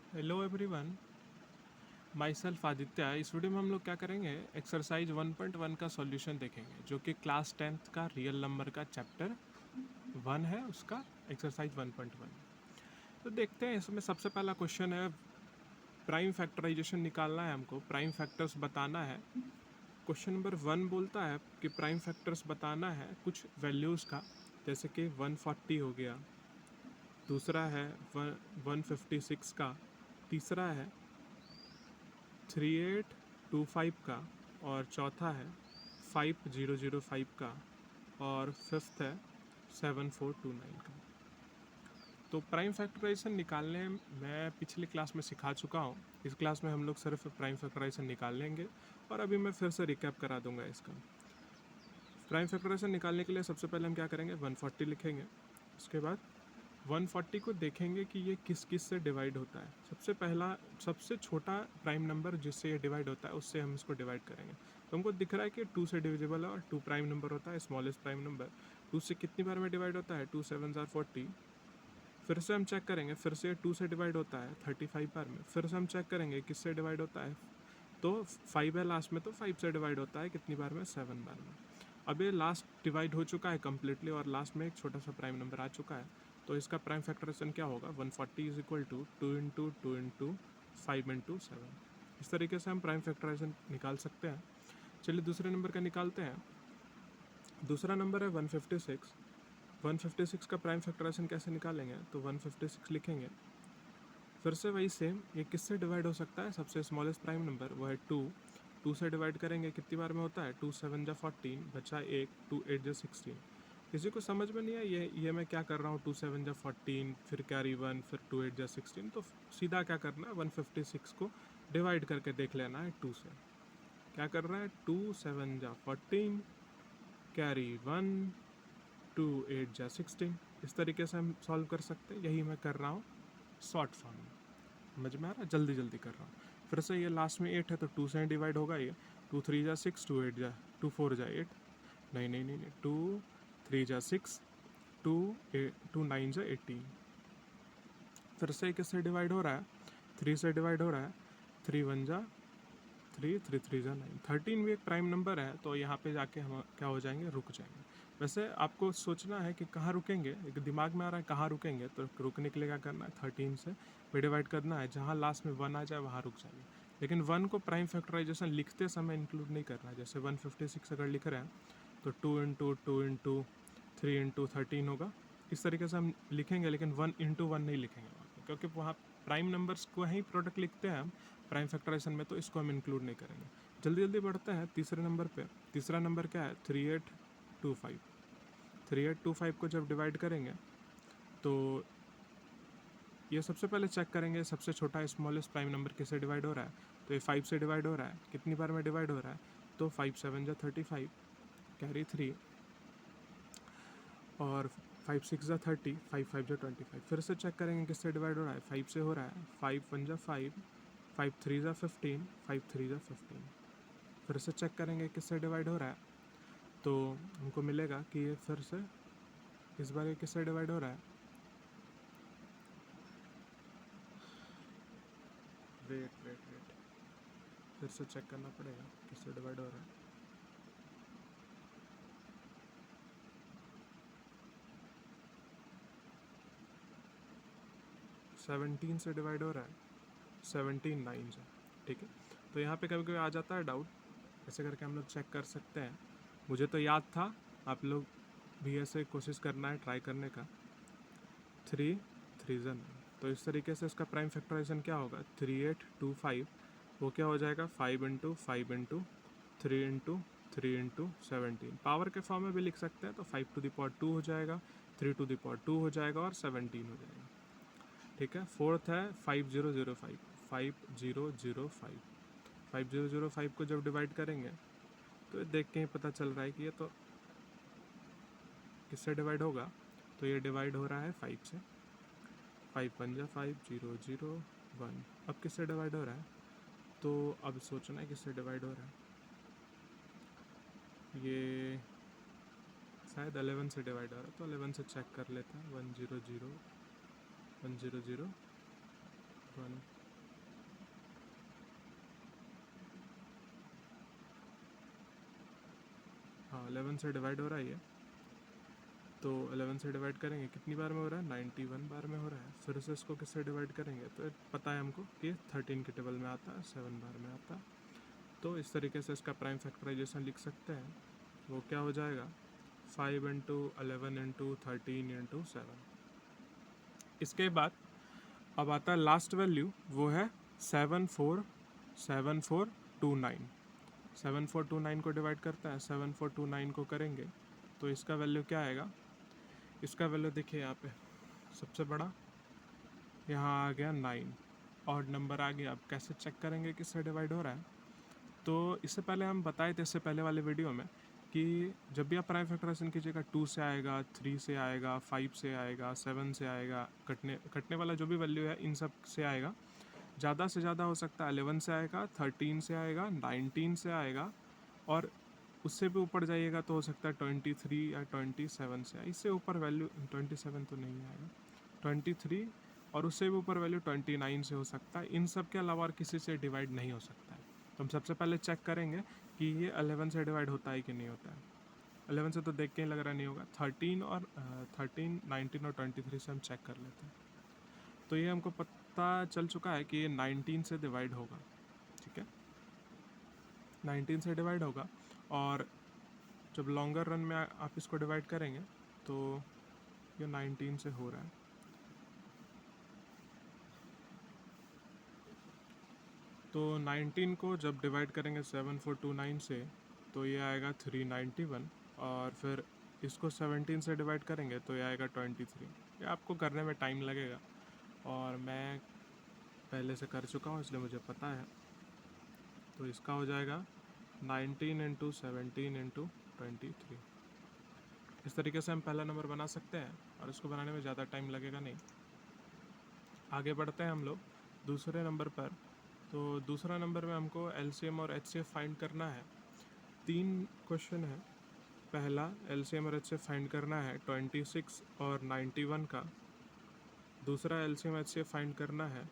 Hello everyone, my self Aditya. इस video में हम लोग क्या करेंगे, एक्सरसाइज 1.1 का सॉल्यूशन देखेंगे जो कि क्लास 10th का रियल नंबर का चैप्टर 1 है, उसका एक्सरसाइज 1.1। तो देखते हैं, इसमें सबसे पहला क्वेश्चन है, प्राइम फैक्टराइजेशन निकालना है हमको, प्राइम फैक्टर्स बताना है। क्वेश्चन नंबर 1 बोलता है कि प्राइम फैक्टर्स बताना है कुछ वैल्यूज़ का, जैसे कि 140 हो गया, दूसरा है 156 का, तीसरा है 3825 का, और चौथा है 5005 का, और फिफ्थ है 7429 का। तो प्राइम फैक्टराइजेशन निकालने मैं पिछली क्लास में सिखा चुका हूँ। इस क्लास में हम लोग सिर्फ प्राइम फैक्टराइजेशन निकाल लेंगे, और अभी मैं फिर से रिकैप करा दूंगा इसका। प्राइम फैक्टराइजेशन निकालने के लिए सबसे पहले हम क्या करेंगे, 140 लिखेंगे। उसके बाद 140 को देखेंगे कि ये किस किस से डिवाइड होता है। सबसे पहला, सबसे छोटा प्राइम नंबर जिससे ये डिवाइड होता है, उससे हम इसको डिवाइड करेंगे। तो हमको दिख रहा है कि 2 से डिविजिबल है और 2 प्राइम नंबर होता है, स्मॉलेस्ट प्राइम नंबर। 2 से कितनी बार में डिवाइड होता है, 2 7 40। फिर से हम चेक करेंगे, फिर से 2 से डिवाइड होता है 35 बार में। फिर से हम चेक करेंगे किससे डिवाइड होता है, तो 5 है लास्ट में, तो 5 से डिवाइड होता है कितनी बार में, 7 बार में। अब ये लास्ट डिवाइड हो चुका है कम्प्लीटली, और लास्ट में एक छोटा सा प्राइम नंबर आ चुका है। तो इसका प्राइम फैक्टराइजेशन क्या होगा, 140 is equal to 2 into 2 into 5 into 7। इस तरीके से हम प्राइम फैक्टराइजेशन निकाल सकते हैं। चलिए दूसरे नंबर का निकालते हैं। दूसरा नंबर है 156। 156 का प्राइम फैक्टराइजेशन कैसे निकालेंगे, तो 156 लिखेंगे। फिर से वही सेम, ये किससे डिवाइड हो सकता है, सबसे स्मॉलेस्ट प्राइम नंबर वो है 2। 2 से डिवाइड करेंगे कितनी बार में होता है, 2 7 जा 14, बचा 1, 2 8 जा 16। किसी को समझ में नहीं है ये मैं क्या कर रहा हूँ, 2 7 जा 14, फिर कैरी 1, फिर 2 8 जा 16। तो सीधा क्या करना है, 156 को डिवाइड करके देख लेना है 2 से। क्या कर रहा है, 2 7 जा 14, कैरी 1, 2 8 जा 16। इस तरीके से हम सॉल्व कर सकते हैं। यही मैं कर रहा हूँ शॉर्ट फॉर्म में। समझ में आ रहा है, जल्दी जल्दी कर रहा हूँ। फिर से ये लास्ट में 8 है, तो 2 से डिवाइड होगा ये। 2 3 जा 6, 2 8 जा 2 4 जा 8, नहीं नहीं नहीं नहीं, 2 3 जा 6, 2 9 जा 18। फिर से किससे डिवाइड हो रहा है, 3 से डिवाइड हो रहा है। 3 1 जा 3, 3 3 जा 9। 13 भी एक प्राइम नंबर है, तो यहाँ पे जाके हम क्या हो जाएंगे, रुक जाएंगे। वैसे आपको सोचना है कि कहाँ रुकेंगे, एक दिमाग में आ रहा है कहाँ रुकेंगे, तो रुकने के लिए क्या करना है, 13 से भी डिवाइड करना है, जहाँ लास्ट में 1 आ जाए वहाँ रुक जाएंगे। लेकिन 1 को प्राइम फैक्टराइजेशन लिखते समय इंक्लूड नहीं करना है। जैसे 156 अगर लिख रहे हैं, तो 2 इंटू 2 इंटू 3 इंटू 13 होगा। इस तरीके से हम लिखेंगे, लेकिन 1 इंटू 1 नहीं लिखेंगे वहाँ पे, क्योंकि वहाँ प्राइम नंबर्स को ही प्रोडक्ट लिखते हैं हम प्राइम फैक्टराइजेशन में, तो इसको हम इंक्लूड नहीं करेंगे। जल्दी जल्दी बढ़ते हैं तीसरे नंबर पे। तीसरा नंबर क्या है, 3825। 3825 को जब डिवाइड करेंगे, तो ये सबसे पहले चेक करेंगे सबसे छोटा स्मॉलेस्ट प्राइम नंबर किससे डिवाइड हो रहा है। तो ये 5 से डिवाइड हो रहा है, कितनी बार में डिवाइड हो रहा है, तो 5 7 जा 35, कैरी 3, और 5 6 जा 30, 5 5 जा 25। फिर से चेक करेंगे किससे डिवाइड हो रहा है, 5 से हो रहा है, 5 1 जा 5, 5 3 जा 15, 5 3 जा 15। फिर से चेक करेंगे किससे डिवाइड हो रहा है, तो हमको मिलेगा कि ये फिर से इस बार ये किससे डिवाइड हो रहा है, वेट वेट वेट, फिर से चेक करना पड़ेगा किससे डिवाइड हो रहा है। 17 से डिवाइड हो रहा है, 17 9 से। ठीक है, तो यहाँ पे कभी कभी आ जाता है डाउट, ऐसे करके हम लोग चेक कर सकते हैं। मुझे तो याद था, आप लोग भी ऐसे कोशिश करना है ट्राई करने का। 3 3 9, तो इस तरीके से इसका प्राइम फैक्टराइजेशन क्या होगा, 3825, वो क्या हो जाएगा, 5 into 5 into 3 into 3 into 17। Power के फॉर्म में भी लिख सकते हैं, तो 5 टू द पावर 2 हो जाएगा, 3 टू द पावर 2 हो जाएगा, और 17 हो जाएगा। ठीक है, फोर्थ है 5005। 5005, 5005 को जब डिवाइड करेंगे, तो देख के ही पता चल रहा है कि ये तो किससे डिवाइड होगा, तो ये डिवाइड हो रहा है 5 से। 5 1 जा 5, 0 0 1। अब किससे डिवाइड हो रहा है, तो अब सोचना है किससे डिवाइड हो रहा है। ये शायद 11 से डिवाइड हो रहा है, तो 11 से चेक कर लेते हैं। 1 0 0 1 0 0 1 11 से डिवाइड हो रहा है ये, तो 11 से डिवाइड करेंगे कितनी बार में हो रहा है, 91 बार में हो रहा है। फिर से इसको किससे डिवाइड करेंगे, तो पता है हमको कि 13 के टेबल में आता है, 7 बार में आता है। तो इस तरीके से इसका प्राइम फैक्टराइजेशन लिख सकते हैं। वो क्या हो जाएगा, 5 इंटू 11 इंटू 13 इंटू 7। इसके बाद अब आता है लास्ट वैल्यू, वो है 7429। 7429 को डिवाइड करता है, 7429 को करेंगे तो इसका वैल्यू क्या आएगा, इसका वैल्यू देखिए यहाँ पे सबसे बड़ा यहाँ आ गया 9, ऑड नंबर आ गया। अब कैसे चेक करेंगे किससे डिवाइड हो रहा है, तो इससे पहले हम बताए थे, इससे पहले वाले वीडियो में, कि जब भी आप प्राइम फैक्टराइजेशन कीजिएगा 2 से आएगा, 3 से आएगा, 5 से आएगा, 7 से आएगा, कटने वाला जो भी वैल्यू है इन सब से आएगा। ज़्यादा से ज़्यादा हो सकता है 11 से आएगा, 13 से आएगा, 19 से आएगा, और उससे भी ऊपर जाइएगा तो हो सकता है 23 या 27 से। इससे ऊपर वैल्यू 27 तो नहीं आएगा, 23 और उससे भी ऊपर वैल्यू 29 से हो सकता है। इन सब के अलावा और किसी से डिवाइड नहीं हो सकता है। तो हम सबसे पहले चेक करेंगे कि ये 11 से डिवाइड होता है कि नहीं होता है। 11 से तो देख के ही लग रहा नहीं होगा। 13, 19 और 23 से हम चेक कर लेते हैं। तो ये हमको पता चल चुका है कि ये 19 से डिवाइड होगा, ठीक है, 19 से डिवाइड होगा। और जब लॉन्गर रन में आप इसको डिवाइड करेंगे तो ये 19 से हो रहा है। तो 19 को जब डिवाइड करेंगे 7429 से तो ये आएगा 391, और फिर इसको 17 से डिवाइड करेंगे तो ये आएगा 23। ये आपको करने में टाइम लगेगा और मैं पहले से कर चुका हूँ इसलिए मुझे पता है। तो इसका हो जाएगा 19 इंटू 17 इंटू 23। इस तरीके से हम पहला नंबर बना सकते हैं और इसको बनाने में ज़्यादा टाइम लगेगा नहीं। आगे बढ़ते हैं हम लोग दूसरे नंबर पर। तो दूसरा नंबर में हमको एलसीएम और एचसीएफ फाइंड करना है। 3 क्वेश्चन है। पहला एलसीएम और एचसीएफ फाइंड करना है 26 और 91 का। दूसरा एलसीएम एचसीएफ फाइंड करना है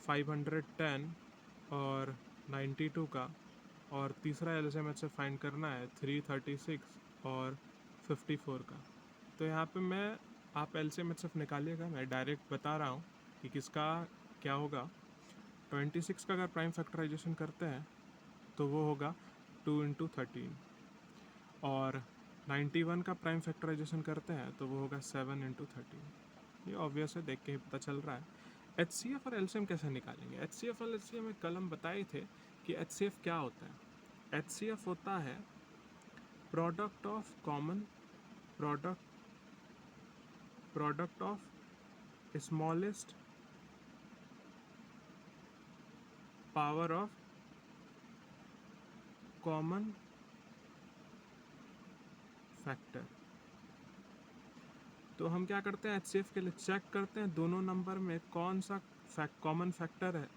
510 और 92 का। और तीसरा एलसीएम एचसीएफ फाइंड करना है 336 और 54 का। तो यहाँ पे मैं, आप एलसीएम एचसीएफ निकालिएगा, मैं डायरेक्ट बता रहा हूँ कि किसका क्या होगा। 26 का अगर प्राइम फैक्टराइजेशन करते हैं तो वो होगा 2 इंटू 13, और 91 का प्राइम फैक्टराइजेशन करते हैं तो वो होगा 7 इंटू 13। ये ऑब्वियस है, देख के ही पता चल रहा है। एचसीएफ और एलसीएम कैसे निकालेंगे, एचसीएफ और एलसीएम में कल हम बताए थे कि एचसीएफ क्या होता है। एचसीएफ होता है product of common product of smallest power of common factor. तो हम क्या करते हैं, एचसीएफ के लिए चेक करते हैं दोनों नंबर में कौन सा कॉमन फैक्टर है।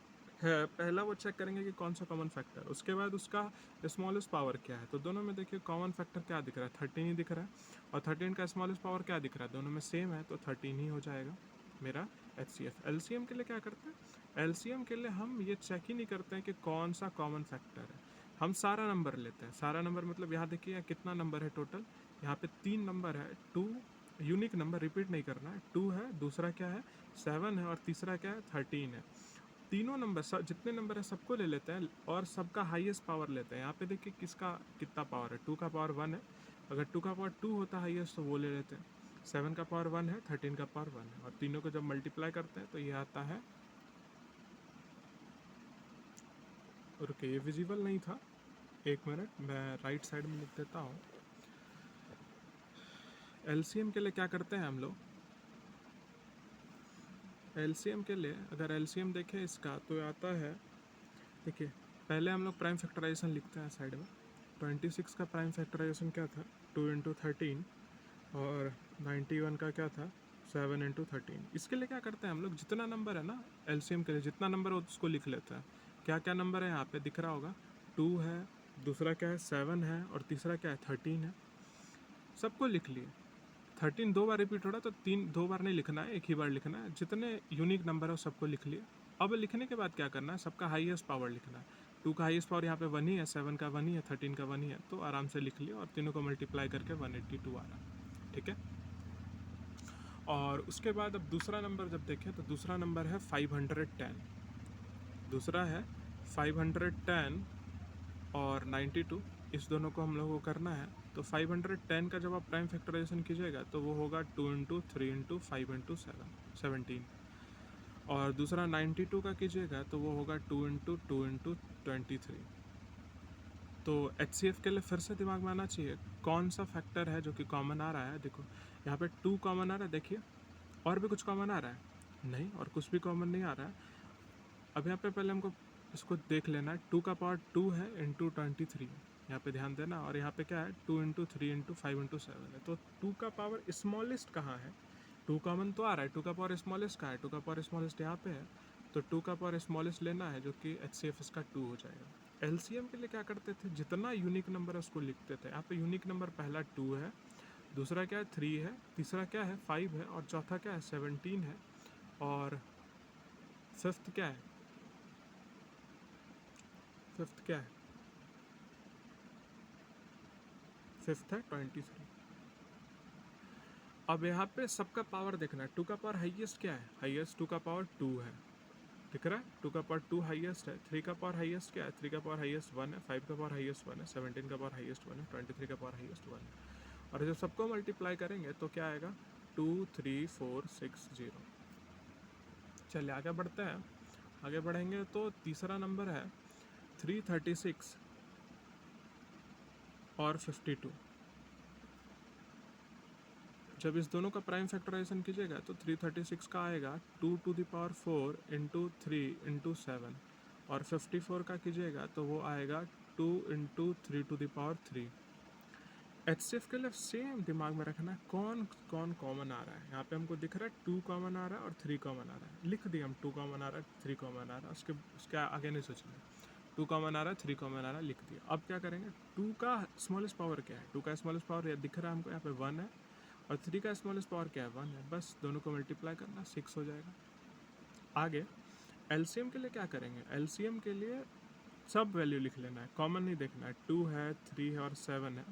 पहला वो चेक करेंगे कि कौन सा कॉमन फैक्टर, उसके बाद उसका स्मॉलेस्ट पावर क्या है। तो दोनों में देखिए कॉमन फैक्टर क्या दिख रहा है, 13 ही दिख रहा है, और 13 का स्मॉलेस्ट पावर क्या दिख रहा है, दोनों में सेम है, तो 13 ही हो जाएगा मेरा एचसीएफ। एलसीएम के लिए क्या करते हैं, एलसीएम के लिए हम ये चेक ही नहीं करते हैं कि कौन सा कॉमन फैक्टर है, हम सारा नंबर लेते हैं। सारा नंबर मतलब यहाँ देखिए कितना नंबर है टोटल, यहाँ पे 3 नंबर है, 2 यूनिक नंबर, रिपीट नहीं करना है। 2 है, दूसरा क्या है 7 है, और तीसरा क्या है 13 है। तीनों नंबर जितने नंबर है सबको ले लेते हैं और सबका हाईएस्ट पावर लेते हैं। यहाँ पे देखिए किसका कितना पावर है, 2 का पावर 1 है, अगर 2 का पावर 2 होता हाईएस्ट तो वो ले लेते हैं। 7 का पावर 1 है, 13 का पावर 1 है, और तीनों को जब मल्टीप्लाई करते हैं तो ये आता है, रुके ये विजिबल नहीं था, 1 मिनट मैं राइट साइड में लिख देता हूँ। एलसीएम के लिए क्या करते हैं हम लोग, एलसीएम के लिए अगर एलसीएम देखें इसका तो आता है, देखिए पहले हम लोग प्राइम फैक्टराइजेशन लिखते हैं साइड में। 26 का प्राइम फैक्टराइजेशन क्या था, 2 इंटू 13, और 91 का क्या था 7 इंटू 13। इसके लिए क्या करते हैं हम लोग, जितना नंबर है ना एलसीएम के लिए जितना नंबर है उसको लिख लेते हैं। क्या क्या नंबर है यहाँ पे दिख रहा होगा, 2 है, दूसरा क्या है 7 है, और तीसरा क्या है 13 है, सबको लिख लिए। 13 2 बार रिपीट हो रहा है तो 2 बार नहीं लिखना है, एक ही बार लिखना है। जितने यूनिक नंबर है सबको लिख लिए। अब लिखने के बाद क्या करना है, सबका हाईएस्ट पावर लिखना है। 2 का हाईएस्ट पावर यहाँ पे 1 ही है, 7 का 1 ही है, 13 का 1 ही है, तो आराम से लिख लिया और तीनों को मल्टीप्लाई करके 182 आ रहा। ठीक है। और उसके बाद अब दूसरा नंबर जब देखें तो दूसरा नंबर है 510। दूसरा है 510 और 92, इस दोनों को हम लोगों को करना है। तो 510 का जब आप प्राइम फैक्टराइजेशन कीजिएगा तो वो होगा 2 इंटू 3 इंटू 5 इंटू 17। और दूसरा 92 का कीजिएगा तो वो होगा 2 इंटू 2 इंटू 23। तो HCF के लिए फिर से दिमाग में आना चाहिए कौन सा फैक्टर है जो कि कॉमन आ रहा है। देखो यहाँ पे 2 कॉमन आ रहा है, देखिए और भी कुछ कॉमन आ रहा है नहीं, और कुछ भी कॉमन नहीं आ रहा है। अब यहाँ पे पहले हमको इसको देख लेना है, 2 का पावर 2 है इंटू 23, यहाँ पे ध्यान देना। और यहाँ पे क्या है 2 इंटू 3 इंटू 5 इंटू 7 है। तो 2 का पावर स्मॉलेस्ट कहाँ है, 2 कॉमन तो आ रहा है, 2 का पावर स्मॉलेस्ट कहाँ है, 2 का पावर स्मॉलेस्ट यहाँ पे है। तो 2 का पावर स्मॉलेस्ट लेना है जो कि HCF इसका 2 हो जाएगा। LCM के लिए क्या करते थे, जितना यूनिक नंबर है उसको लिखते थे। यहाँ पे यूनिक नंबर पहला 2 है, दूसरा क्या है 3 है, तीसरा क्या है 5 है, और चौथा क्या है 17 है, और फिफ्थ क्या है, फिफ्थ क्या है, फिफ्थ है 23। अब यहाँ पे सबका पावर देखना है, 2 का पावर हाईएस्ट क्या है, हाईएस्ट 2 का पावर 2 है, दिख रहा है 2 का पावर 2 हाईएस्ट है। 3 का पावर हाईएस्ट क्या है, 3 का पावर हाईएस्ट 1 है, 5 का पावर हाईएस्ट 1 है, 17 का पावर हाईएस्ट 1 है, 23 का पावर हाईएस्ट 1 है। और जब सबको मल्टीप्लाई करेंगे तो क्या आएगा 2 3 4 6 0। चलिए आगे बढ़ते हैं। आगे बढ़ेंगे तो तीसरा नंबर है 336 और 52। जब इस दोनों का प्राइम फैक्टराइजेशन कीजिएगा तो 336 का आएगा 2 to the power 4 into 3 into 7, और 54 का कीजिएगा तो वो आएगा 2 into 3 to the power 3। HCF के लिए सेम दिमाग में रखना है कौन कौन कॉमन आ रहा है। यहाँ पे हमको दिख रहा है 2 कॉमन आ रहा है और 3 कॉमन आ रहा है, लिख दिया हम 2 कॉमन आ रहा है 3 कॉमन आ रहा है, उसके आगे नहीं सोचना। 2 कॉमन आ रहा है 3 कॉमन आ रहा है, लिख दिया। अब क्या करेंगे, 2 का स्मॉलेस्ट पावर क्या है, 2 का स्मॉलेस्ट पावर दिख रहा है हमको यहाँ पे 1 है, और 3 का स्मॉलेस्ट पावर क्या है 1 है, बस दोनों को मल्टीप्लाई करना 6 हो जाएगा। आगे LCM के लिए क्या करेंगे, LCM के लिए सब वैल्यू लिख लेना है, कॉमन नहीं देखना है। 2 है, 3 है और 7 है,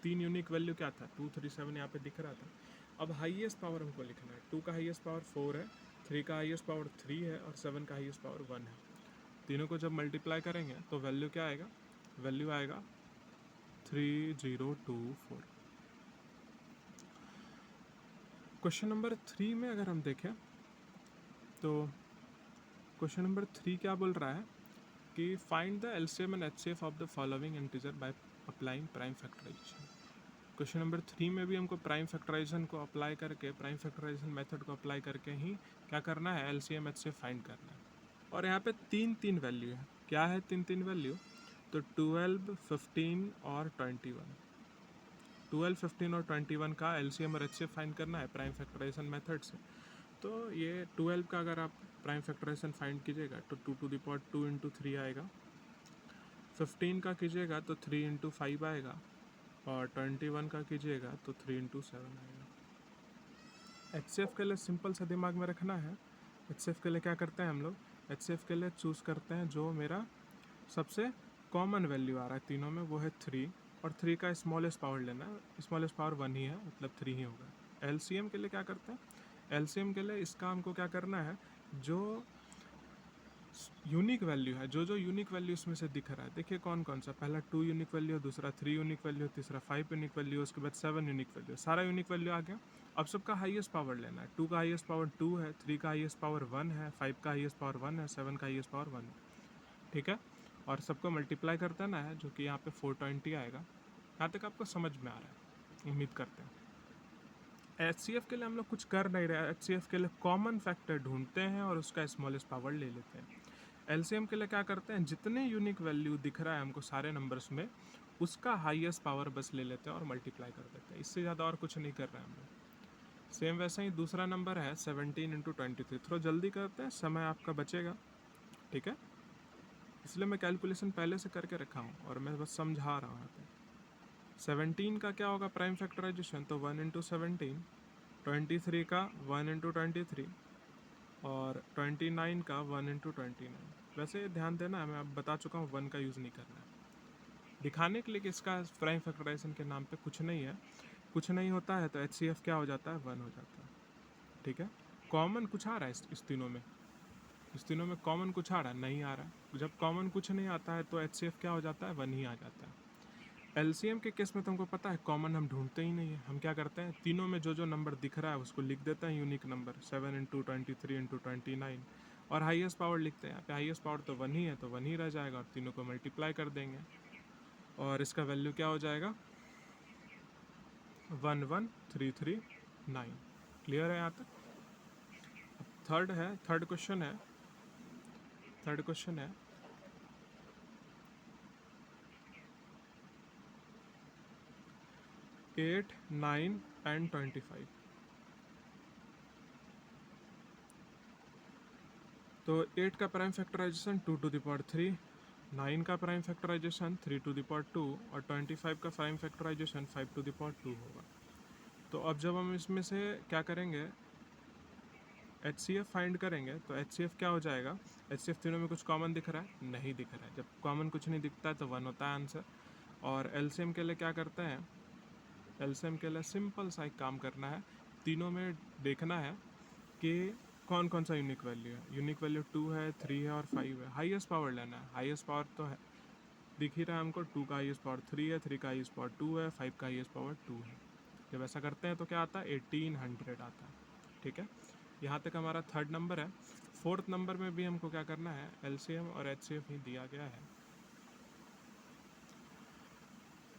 3 यूनिक वैल्यू क्या था 2 3 7 यहाँ पे दिख रहा था। अब हाईएस्ट पावर हमको लिखना है, 2 का हाईएस्ट पावर 4 है, 3 का हाईएस्ट पावर 3 है, और 7 का हाईएस्ट पावर 1 है। तीनों को जब मल्टीप्लाई करेंगे तो वैल्यू क्या आएगा, वैल्यू आएगा 3024। क्वेश्चन नंबर 3 में अगर हम देखें तो क्वेश्चन नंबर 3 क्या बोल रहा है कि find the LCM and HCF of the following integer by applying prime factorization. Question number 3 में भी हमको प्राइम फैक्टराइजेशन को अप्लाई करके, प्राइम फैक्टराइजेशन मेथड को अप्लाई करके ही क्या करना है, LCM HCF फाइंड करना है। और यहाँ पे 3 वैल्यू है, क्या है 3 वैल्यू, तो 12 15 और 21। 12 15 और 21 का LCM और HCF फाइंड करना है प्राइम फैक्टराइजेशन मेथड से। तो ये 12 का अगर आप प्राइम फैक्टराइजेशन फाइंड कीजिएगा तो 2 टू द पावर 2 इंटू 3 आएगा। 15 का कीजिएगा तो 3 इंटू 5 आएगा, और 21 का कीजिएगा तो 3 इंटू 7 आएगा। HCF के लिए सिंपल सा दिमाग में रखना है। HCF के लिए क्या करते हैं हम लोग, HCF के लिए चूज़ करते हैं जो मेरा सबसे कॉमन वैल्यू आ रहा है तीनों में, वो है 3, और 3 का स्मॉलेस्ट पावर लेना है, स्मॉलेस्ट पावर 1 ही है, मतलब 3 ही होगा। LCM के लिए क्या करते हैं, LCM के लिए इसका हमको क्या करना है, जो यूनिक वैल्यू है, जो यूनिक वैल्यू इसमें से दिख रहा है, देखिए कौन कौन सा, पहला 2 यूनिक वैल्यू, दूसरा 3 यूनिक वैल्यू, तीसरा 5 यूनिक वैल्यू, उसके बाद 7 यूनिक वैल्यू, सारा यूनिक वैल्यू आ गया। अब सबका हाईएस्ट पावर लेना है, 2 का हाईएस्ट पावर 2 है, 3 का हाईएस्ट पावर 1 है, 5 का हाईएस्ट पावर 1 है, 7 का हाईएस्ट पावर 1 है, ठीक है। और सबको मल्टीप्लाई कर देना है जो कि यहाँ पे 420 आएगा। यहाँ तक आपको समझ में आ रहा है, उम्मीद करते हैं। HCF के लिए हम लोग कुछ कर नहीं रहे, HCF के लिए कॉमन फैक्टर ढूंढते हैं और उसका स्मॉलेस्ट पावर ले लेते हैं। LCM के लिए क्या करते हैं, जितने यूनिक वैल्यू दिख रहा है हमको सारे नंबर्स में, उसका हाईएस्ट पावर बस ले लेते हैं और मल्टीप्लाई कर देते हैं, इससे ज़्यादा और कुछ नहीं कर रहे हैं हम लोग। सेम वैसे ही दूसरा नंबर है 17 इंटू 23। थोड़ा जल्दी करते हैं, समय आपका बचेगा, ठीक है, इसलिए मैं कैलकुलेशन पहले से करके रखा हूँ और मैं बस समझा रहा हूँ यहाँ पे। 17 का क्या होगा प्राइम फैक्टराइजेशन, तो 1 इंटू 17, 23 का 1 इंटू 23, और 29 का 1 इंटू 29। वैसे ध्यान देना है, मैं अब बता चुका हूँ 1 का यूज़ नहीं करना है दिखाने के लिए कि इसका प्राइम फैक्टराइजेशन के नाम पे कुछ नहीं है, कुछ नहीं होता है तो HCF क्या हो जाता है, 1 हो जाता है। ठीक है, कॉमन कुछ आ रहा है इस तीनों में, इस तीनों में कॉमन कुछ आ रहा है, नहीं आ रहा है। जब कॉमन कुछ नहीं आता है तो HCF क्या हो जाता है, 1 ही आ जाता है। LCM के केस में तुमको पता है कॉमन हम ढूंढते ही नहीं है, हम क्या करते हैं तीनों में जो नंबर दिख रहा है उसको लिख देते हैं यूनिक नंबर, 7 इंटू 23 इंटू 29, और हाईएस्ट पावर लिखते हैं। यहाँ पे हाईएस्ट पावर तो 1 ही है तो 1 ही रह जाएगा, और तीनों को मल्टीप्लाई कर देंगे और इसका वैल्यू क्या हो जाएगा, 11339। क्लियर है यहाँ तक? थर्ड क्वेश्चन है, थर्ड क्वेश्चन है 8, 9 एंड 25। तो 8 का prime factorization 2 to the power 3, 9 का prime factorization 3 to the power 2 और 25 का prime factorization 5 to the power 2 होगा। तो अब जब हम इसमें से क्या करेंगे, HCF फाइंड करेंगे तो HCF क्या हो जाएगा, HCF तीनों में कुछ कॉमन दिख रहा है, नहीं दिख रहा है। जब कॉमन कुछ नहीं दिखता है तो 1 होता है आंसर। और LCM के लिए क्या करते हैं, LCM के लिए सिंपल सा एक काम करना है, तीनों में देखना है कि कौन कौन सा यूनिक वैल्यू है। यूनिक वैल्यू 2 है, 3 है और 5 है। हाईएस्ट पावर लेना है, हाईएस्ट पावर तो है दिख ही रहा है हमको, 2 का हाईएस्ट पावर 3 है, 3 का हाईएस्ट पावर 2 है, 5 का हाईएस्ट पावर 2 है। जब ऐसा करते हैं तो क्या आता है, 1800 आता है। ठीक है, यहाँ तक हमारा थर्ड नंबर है। फोर्थ नंबर में भी हमको क्या करना है, LCM और HCF ही दिया गया है।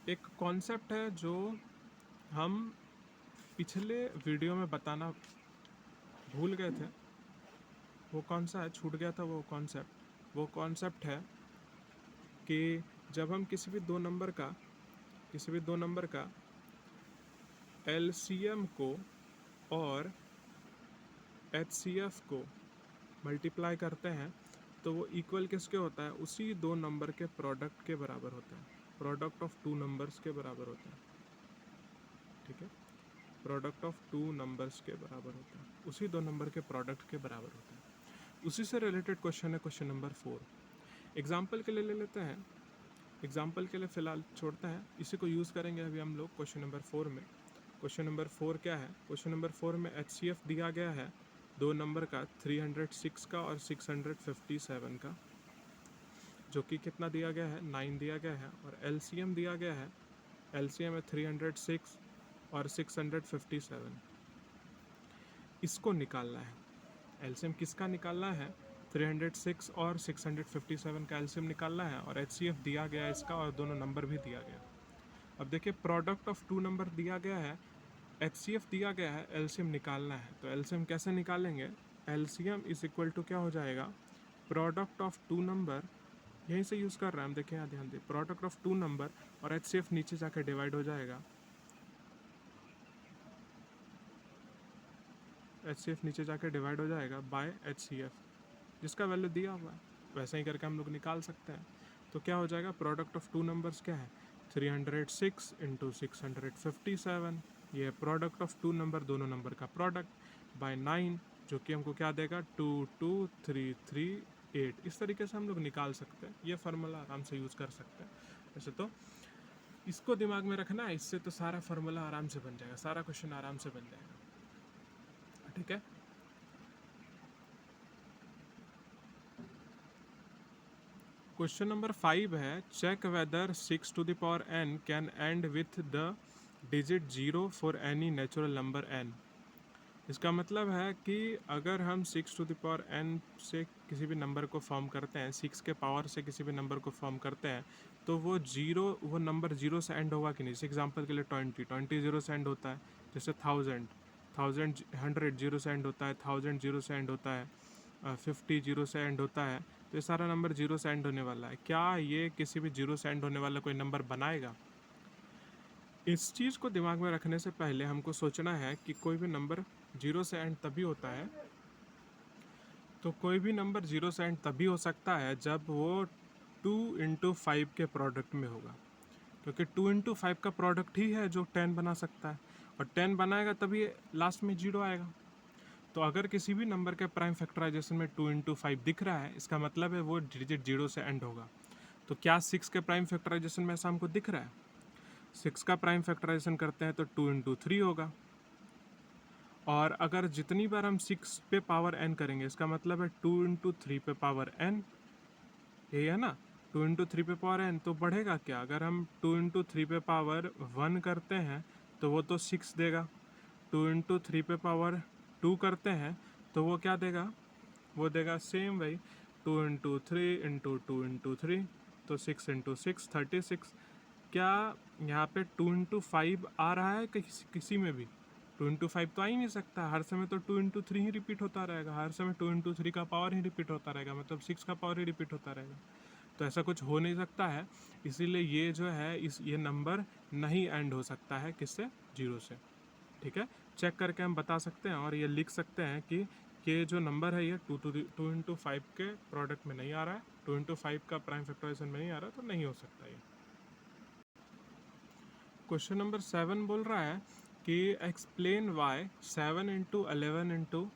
एक कॉन्सेप्ट है जो हम पिछले वीडियो में बताना भूल गए थे, वो कौन सा है, छूट गया था वो कॉन्सेप्ट। वो कॉन्सेप्ट है कि जब हम किसी भी दो नंबर का LCM को और HCF को मल्टीप्लाई करते हैं तो वो इक्वल किसके होता है, उसी दो नंबर के प्रोडक्ट के बराबर होता है, प्रोडक्ट ऑफ टू नंबर्स के बराबर होता है। ठीक है, प्रोडक्ट ऑफ टू नंबर्स के बराबर होता है, उसी दो नंबर के प्रोडक्ट के बराबर होता है। उसी से रिलेटेड क्वेश्चन है क्वेश्चन नंबर 4। एग्जाम्पल के लिए ले लेते हैं, एग्जाम्पल के लिए फ़िलहाल छोड़ते हैं, इसी को यूज़ करेंगे अभी हम लोग क्वेश्चन नंबर 4 में। क्वेश्चन नंबर 4 क्या है, क्वेश्चन नंबर 4 में HCF दिया गया है दो नंबर का, 306 का और 657 का, जो कि कितना दिया गया है, 9 दिया गया है। और LCM दिया गया है, LCM है 306 और 657। इसको निकालना है, LCM किसका निकालना है, 306 और 657 का LCM निकालना है, और HCF दिया गया है इसका और दोनों नंबर भी दिया गया। अब देखिए प्रोडक्ट ऑफ टू नंबर दिया गया है, HCF दिया गया है, LCM निकालना है। तो LCM कैसे निकालेंगे, LCM इज इक्वल टू क्या हो जाएगा, प्रोडक्ट ऑफ टू नंबर, यहीं से यूज़ कर रहे हैं हम, देखिए यहाँ ध्यान दें, प्रोडक्ट ऑफ टू नंबर और HCF नीचे जाकर डिवाइड हो जाएगा, HCF नीचे जाकर डिवाइड हो जाएगा बाय HCF, जिसका वैल्यू दिया हुआ है। वैसे ही करके हम लोग निकाल सकते हैं। तो क्या हो जाएगा, प्रोडक्ट ऑफ टू नंबर्स क्या है, 306 इंटू 657, ये है प्रोडक्ट ऑफ टू नंबर, दोनों नंबर का प्रोडक्ट, बाय 9, जो कि हमको क्या देगा, 22338। इस तरीके से हम लोग निकाल सकते हैं, ये फार्मूला आराम से यूज़ कर सकते हैं। वैसे तो इसको दिमाग में रखना है, इससे तो सारा फार्मूला आराम से बन जाएगा, सारा क्वेश्चन आराम से बन जाएगा। ठीक है, क्वेश्चन नंबर 5 है, check whether 6 to the power n can end with the digit 0 for any natural number n। इसका मतलब है कि अगर हम 6 टू द पावर n से किसी भी नंबर को फॉर्म करते हैं, 6 के पावर से किसी भी नंबर को फॉर्म करते हैं, तो वो नंबर जीरो से एंड होगा कि नहीं। जैसे एग्जांपल के लिए 20 जीरो से एंड होता है, जैसे 1000 100 जीरो से एंड होता है, 1000 जीरो से एंड होता है, 50 जीरो से एंड होता है। तो ये सारा नंबर जीरो से एंड होने वाला है। क्या ये किसी भी जीरो से एंड होने वाला कोई नंबर बनाएगा? इस चीज़ को दिमाग में रखने से पहले हमको सोचना है कि कोई भी नंबर जीरो से एंड तभी होता है, तो कोई भी नंबर जीरो से एंड तभी हो सकता है जब वो 2 इंटू 5 के प्रोडक्ट में होगा, क्योंकि 2 इंटू 5 का प्रोडक्ट ही है जो 10 बना सकता है, और 10 बनाएगा तभी लास्ट में जीरो आएगा। तो अगर किसी भी नंबर के प्राइम फैक्टराइजेशन में 2 × 5 दिख रहा है, इसका मतलब है वो डिजिट 0 से एंड होगा। तो क्या 6 के प्राइम फैक्टराइजेशन में ऐसा हमको दिख रहा है? 6 का प्राइम फैक्टराइजेशन करते हैं तो 2 × 3 होगा। और अगर जितनी बार हम 6 पे पावर n करेंगे, इसका मतलब है 2 × 3 पे पावर n, यही है ना। 2 × 3 पे पावर n, तो बढ़ेगा क्या? अगर हम 2 × 3 पे पावर 1 करते हैं तो वो तो 6 देगा। 2 × 3 पे पावर 2 करते हैं तो वो क्या देगा? वो देगा सेम वही 2 × 3 × 2 × 3, तो 6 × 6 36। क्या यहाँ पे 2 × 5 आ रहा है किसी में भी? 2 × 5 तो आ ही नहीं सकता, हर समय तो 2 × 3 ही रिपीट होता रहेगा, हर समय 2 × 3 का पावर ही रिपीट होता रहेगा, मतलब 6 का पावर ही रिपीट होता रहेगा। तो ऐसा कुछ हो नहीं सकता है, इसीलिए ये जो है ये नंबर नहीं एंड हो सकता है किससे? 0 से। ठीक है, चेक करके हम बता सकते हैं और ये लिख सकते हैं कि ये जो नंबर है ये 2 × 5 के प्रोडक्ट में नहीं आ रहा है, 2 × 5 का प्राइम फैक्टराइजेशन में नहीं आ रहा, तो नहीं हो सकता ये। क्वेश्चन नंबर 7 बोल रहा है कि explain why 7 × 11 ×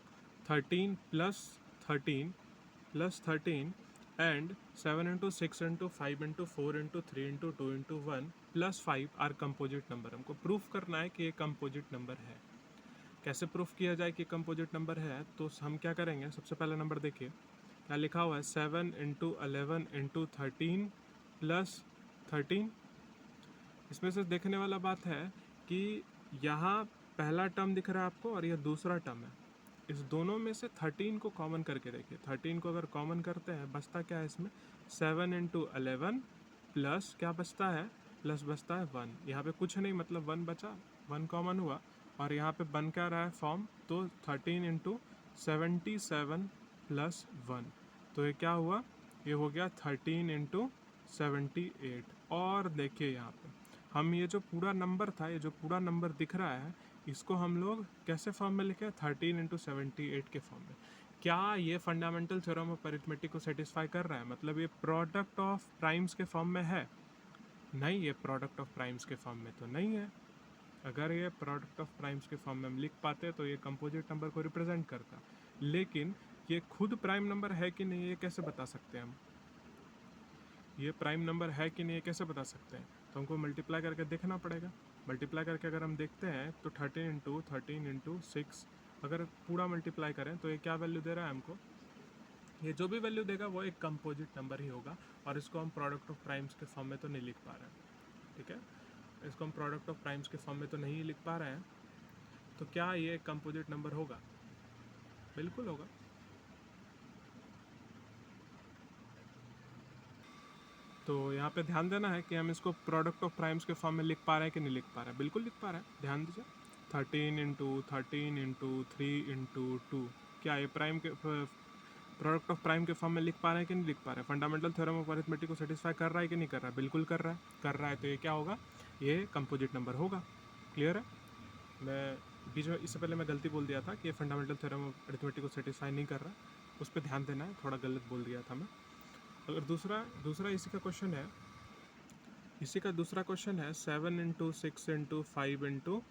13 + 13 and 7 × 6 × 5 × 4 × 3 × 2 × 1 + 5 are composite number. हमको प्रूफ करना है कि ये कंपोजिट नंबर है। कैसे प्रूफ किया जाए कि कंपोजिट नंबर है? तो हम क्या करेंगे, सबसे पहला नंबर देखिए क्या लिखा हुआ है, 7 × 11 × 13 + 13। इसमें से देखने वाला बात है कि यहाँ पहला टर्म दिख रहा है आपको और यह दूसरा टर्म है। इस दोनों में से 13 को कॉमन करके देखिए, 13 को अगर कॉमन करते हैं बचता क्या है इसमें? 7 × 11 प्लस क्या बचता है? प्लस बचता है 1। यहाँ पे कुछ नहीं, मतलब 1 बचा, 1 कॉमन हुआ और यहाँ पे बन क्या रहा है फॉर्म? तो 13 × 77 + 1, तो ये क्या हुआ? ये हो गया 13 × 78। और देखिए यहाँ पे हम ये जो पूरा नंबर था, ये जो पूरा नंबर दिख रहा है, इसको हम लोग कैसे फॉर्म में लिखे? 13 × 78 के फॉर्म में। क्या ये फंडामेंटल थ्योरम ऑफ अरिथमेटिक को सेटिस्फाई कर रहा है? मतलब ये प्रोडक्ट ऑफ प्राइम्स के फॉर्म में है? नहीं, ये प्रोडक्ट ऑफ प्राइम्स के फॉर्म में तो नहीं है। अगर ये प्रोडक्ट ऑफ प्राइम्स के फॉर्म में हम लिख पाते तो ये कंपोजिट नंबर को रिप्रेजेंट करता, लेकिन ये खुद प्राइम नंबर है कि नहीं ये कैसे बता सकते हैं हम? ये प्राइम नंबर है कि नहीं ये कैसे बता सकते हैं? तो हमको मल्टीप्लाई करके देखना पड़ेगा। मल्टीप्लाई करके अगर हम देखते हैं तो 13 × 13 × 6 अगर पूरा मल्टीप्लाई करें तो ये क्या वैल्यू दे रहा है हमको? ये जो भी वैल्यू देगा वो एक कंपोजिट नंबर ही होगा, और इसको हम प्रोडक्ट ऑफ प्राइम्स के फॉर्म में तो नहीं लिख पा रहे हैं। ठीक है, इसको हम प्रोडक्ट ऑफ प्राइम्स के फॉर्म में तो नहीं लिख पा रहे हैं, तो क्या ये एक कंपोजिट नंबर होगा? बिल्कुल होगा। तो यहाँ पे ध्यान देना है कि हम इसको प्रोडक्ट ऑफ प्राइम्स के फॉर्म में लिख पा रहे हैं कि नहीं लिख पा रहे हैं। बिल्कुल लिख पा रहे हैं, ध्यान दीजिए। 13 × 13 × 3 × 2, क्या ये प्राइम के प्रोडक्ट ऑफ प्राइम के फॉर्म में लिख पा रहे हैं कि नहीं लिख पा रहे हैं? फंडामेंटल थ्योरम ऑफ अरिथमेटिक को सेटिस्फाई कर रहा है कि नहीं कर रहा है? बिल्कुल कर रहा है। कर रहा है तो ये क्या होगा? ये कंपोजिट नंबर होगा। क्लियर है? मैं बीच में इससे पहले मैं गलती बोल दिया था कि ये फंडामेंटल थ्योरम ऑफ अरिथमेटिक को सेटिस्फाई नहीं कर रहा, उस पर ध्यान देना है, थोड़ा गलत बोल दिया था मैं। अगर दूसरा इसी का क्वेश्चन है, इसी का दूसरा क्वेश्चन है 7 × 6 × 5 ×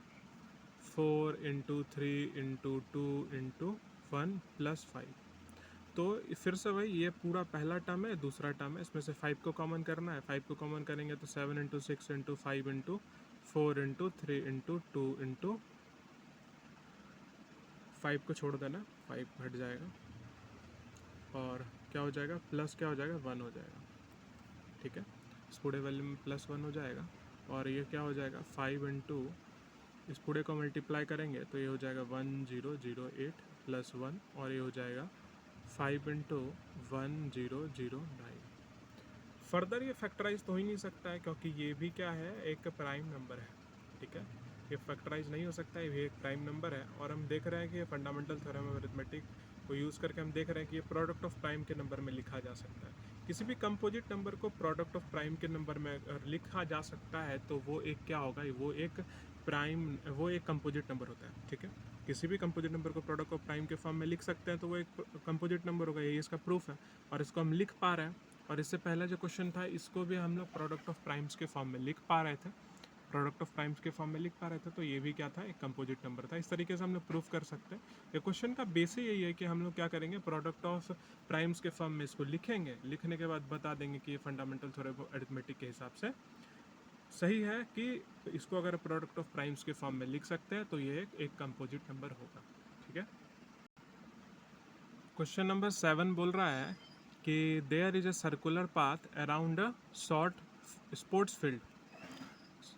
4 × 3 × 2 × 1 + 5। तो फिर से भाई ये पूरा पहला टर्म है, दूसरा टर्म है, इसमें से 5 को कॉमन करना है। 5 को कॉमन करेंगे तो 7 × 6 × 5 × 4 × 3 × 2 × 5 को छोड़ देना, 5 हट जाएगा और क्या हो जाएगा? प्लस क्या हो जाएगा? 1 हो जाएगा। ठीक है, इस पूरे वैल्यू में +1 हो जाएगा और ये क्या हो जाएगा? 5 × इस पूरे को मल्टीप्लाई करेंगे तो ये हो जाएगा 1008 + 1 और ये हो जाएगा 5 × 1009। फर्दर ये फैक्टराइज तो हो ही नहीं सकता है, क्योंकि ये भी क्या है? एक प्राइम नंबर है। ठीक है, ये फैक्टराइज नहीं हो सकता है, ये एक प्राइम नंबर है। और हम देख रहे हैं कि ये फंडामेंटल थ्योरम ऑफ अरिथमेटिक को यूज़ करके हम देख रहे हैं कि ये प्रोडक्ट ऑफ प्राइम के नंबर में लिखा जा सकता है। किसी भी कंपोजिट नंबर को प्रोडक्ट ऑफ प्राइम के नंबर में अगर लिखा जा सकता है तो वो एक क्या होगा? वो एक कंपोजिट नंबर होता है। ठीक है, किसी भी कंपोजिट नंबर को प्रोडक्ट ऑफ प्राइम के फॉर्म में लिख सकते हैं तो वो एक कंपोजिट नंबर होगा, यही इसका प्रूफ है और इसको हम लिख पा रहे हैं। और इससे पहला जो क्वेश्चन था इसको भी हम लोग प्रोडक्ट ऑफ प्राइम्स के फॉर्म में लिख पा रहे थे, प्रोडक्ट ऑफ प्राइम्स के फॉर्म में लिख पा रहे थे, तो ये भी क्या था, एक कंपोजिट नंबर था। इस तरीके से हम लोग प्रूफ कर सकते हैं। ये क्वेश्चन का बेस ही यही है कि हम लोग क्या करेंगे, प्रोडक्ट ऑफ प्राइम्स के फॉर्म में इसको लिखेंगे, लिखने के बाद बता देंगे कि ये फंडामेंटल थ्योरम ऑफ अरिथमेटिक के हिसाब से सही है कि इसको अगर प्रोडक्ट ऑफ प्राइम्स के फॉर्म में लिख सकते हैं तो ये एक कंपोजिट नंबर होगा। ठीक है। क्वेश्चन नंबर 7 बोल रहा है कि there is a circular path around a short sports field.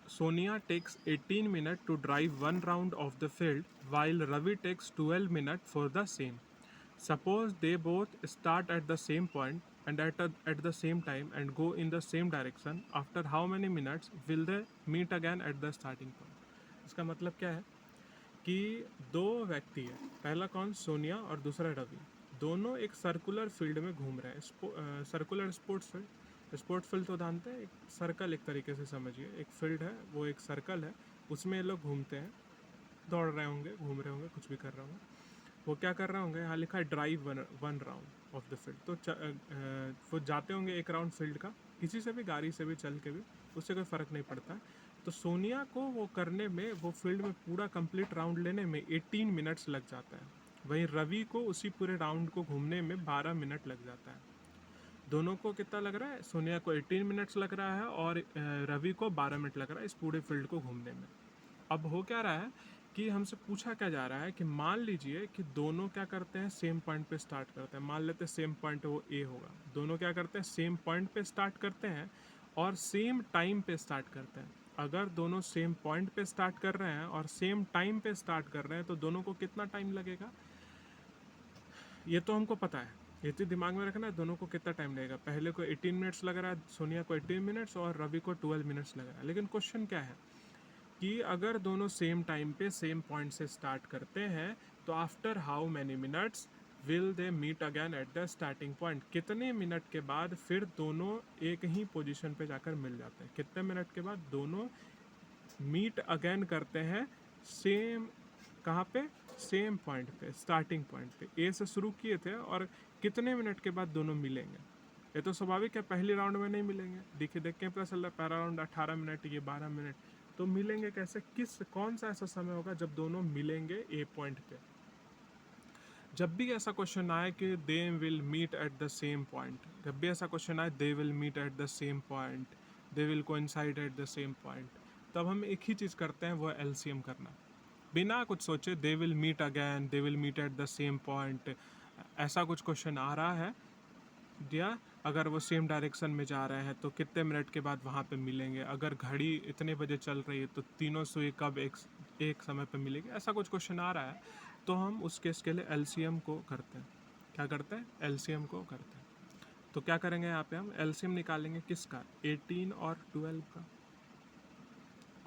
Sonia takes 18 minutes to drive one round of the field while Ravi takes 12 minutes for the same. Suppose they both start at the same point and at the same time and go in the same direction. After how many minutes will they meet again at the starting point? इसका मतलब क्या है कि दो व्यक्ति है, पहला कौन, सोनिया और दूसरा रवि, दोनों एक सर्कुलर फील्ड में घूम रहे हैं। Circular sports field, sports field तो जानते हैं, एक सर्कल, एक तरीके से समझिए, एक फील्ड है, वो एक सर्कल है, उसमें ये लोग घूमते हैं, दौड़ रहे होंगे, घूम रहे होंगे, कुछ भी कर रहे होंगे। वो क्या कर रहे होंगे, यहाँ लिखा है drive one round of the field, तो वो जाते होंगे एक राउंड फील्ड का, किसी से भी, गाड़ी से भी, चल के भी, उससे कोई फ़र्क नहीं पड़ता। तो सोनिया को वो करने में, वो फील्ड में पूरा कंप्लीट राउंड लेने में 18 मिनट्स लग जाता है। वहीं रवि को उसी पूरे राउंड को घूमने में 12 मिनट लग जाता है। दोनों को कितना लग रहा है, सोनिया को 18 मिनट्स लग रहा है और रवि को 12 मिनट लग रहा है इस पूरे फील्ड को घूमने में। अब हो क्या रहा है कि हमसे पूछा क्या जा रहा है कि मान लीजिए कि दोनों क्या करते हैं, सेम पॉइंट पे स्टार्ट करते हैं। मान लेते हैं सेम पॉइंट वो ए होगा, दोनों क्या करते हैं, सेम पॉइंट पे स्टार्ट करते हैं और सेम टाइम पे स्टार्ट करते हैं। अगर दोनों सेम पॉइंट पे स्टार्ट कर रहे हैं और सेम टाइम पे स्टार्ट कर रहे हैं तो दोनों को कितना टाइम लगेगा, ये तो हमको पता है, ये तो दिमाग में रखना है, दोनों को कितना टाइम लगेगा। पहले को 18 मिनट्स लग रहा है, सोनिया को 18 मिनट्स और रवि को 12 मिनट्स लग रहा है। लेकिन क्वेश्चन क्या है कि अगर दोनों सेम टाइम पे सेम पॉइंट से स्टार्ट करते हैं तो after how many minutes will they meet again at the starting point, कितने मिनट के बाद फिर दोनों एक ही पोजीशन पे जाकर मिल जाते हैं, कितने मिनट के बाद दोनों मीट अगेन करते हैं, सेम, कहाँ पे, सेम पॉइंट पे, स्टार्टिंग पॉइंट पे, ए से शुरू किए थे और कितने मिनट के बाद दोनों मिलेंगे। ये तो स्वाभाविक है, पहली राउंड में नहीं मिलेंगे, देख के पता चल रहा है पहला राउंड 18 मिनट, ये 12 मिनट, तो मिलेंगे कैसे, कौन सा ऐसा समय होगा जब दोनों मिलेंगे ए पॉइंट पे। जब भी ऐसा क्वेश्चन आए कि they will meet at the same point, जब भी ऐसा क्वेश्चन आए they will meet at the same point, they will coincide at the same point, तब हम एक ही चीज़ करते हैं, वो है एलसीएम करना, बिना कुछ सोचे। They will meet again, they will meet at the same point, ऐसा कुछ क्वेश्चन आ रहा है, या अगर वो सेम डायरेक्शन में जा रहे हैं तो कितने मिनट के बाद वहाँ पे मिलेंगे, अगर घड़ी इतने बजे चल रही है तो तीनों सुई कब एक समय पे मिलेगी, ऐसा कुछ क्वेश्चन आ रहा है, तो हम उस केस के लिए एलसीएम को करते हैं। क्या करते हैं, एलसीएम को करते हैं। तो क्या करेंगे, यहाँ पे हम एलसीएम निकालेंगे किसका, 18 और 12 का,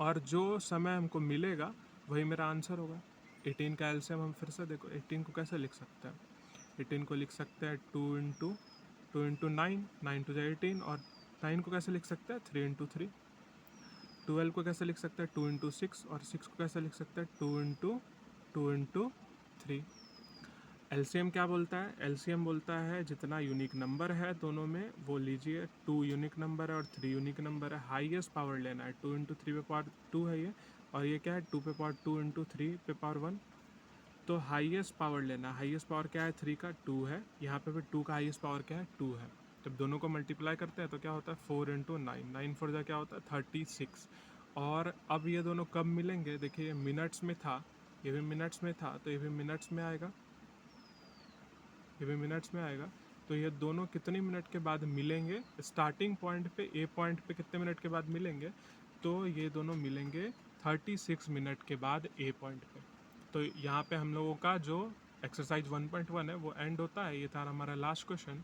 और जो समय हमको मिलेगा वही मेरा आंसर होगा। 18 का एलसीएम हम फिर से देखो, 18 को कैसे लिख सकते हैं, 18 को लिख सकते हैं 2 इंटू 9, 9 टू 18, और 9 को कैसे लिख सकते हैं 3 इंटू 3, 12 को कैसे लिख सकते हैं 2 इंटू 6, और 6 को कैसे लिख सकते हैं 2 इंटू 3। एलसीएम क्या बोलता है, एलसीएम बोलता है जितना यूनिक नंबर है दोनों में वो लीजिए, 2 यूनिक नंबर है और 3 यूनिक नंबर है, हाईएस्ट पावर लेना है, 2 इंटू 3 पे पावर 2 है ये, और ये क्या है 2 पे पावर 2 इंटू 3 पे पावर 1, तो हाईएस्ट पावर लेना, हाईएस्ट पावर क्या है 3 का 2 है, यहाँ पे भी 2 का हाईएस्ट पावर क्या है 2 है। जब दोनों को मल्टीप्लाई करते हैं तो क्या होता है 4 इंटू 9, 9 फोर जा क्या होता है 36। और अब ये दोनों कब मिलेंगे, देखिए मिनट्स में था, ये भी मिनट्स में था, तो ये भी मिनट्स में आएगा, ये भी मिनट्स में आएगा, तो ये दोनों कितने मिनट के बाद मिलेंगे, स्टार्टिंग पॉइंट पे, ए पॉइंट पे कितने मिनट के बाद मिलेंगे, तो ये दोनों मिलेंगे 36 मिनट के बाद ए पॉइंट पे। तो यहाँ पे हम लोगों का जो एक्सरसाइज 1.1 है वो एंड होता है। ये था हमारा last question.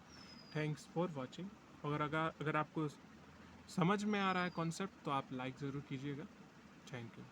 Thanks for watching. अगर आपको समझ में आ रहा है कॉन्सेप्ट तो आप लाइक ज़रूर कीजिएगा। Thank you.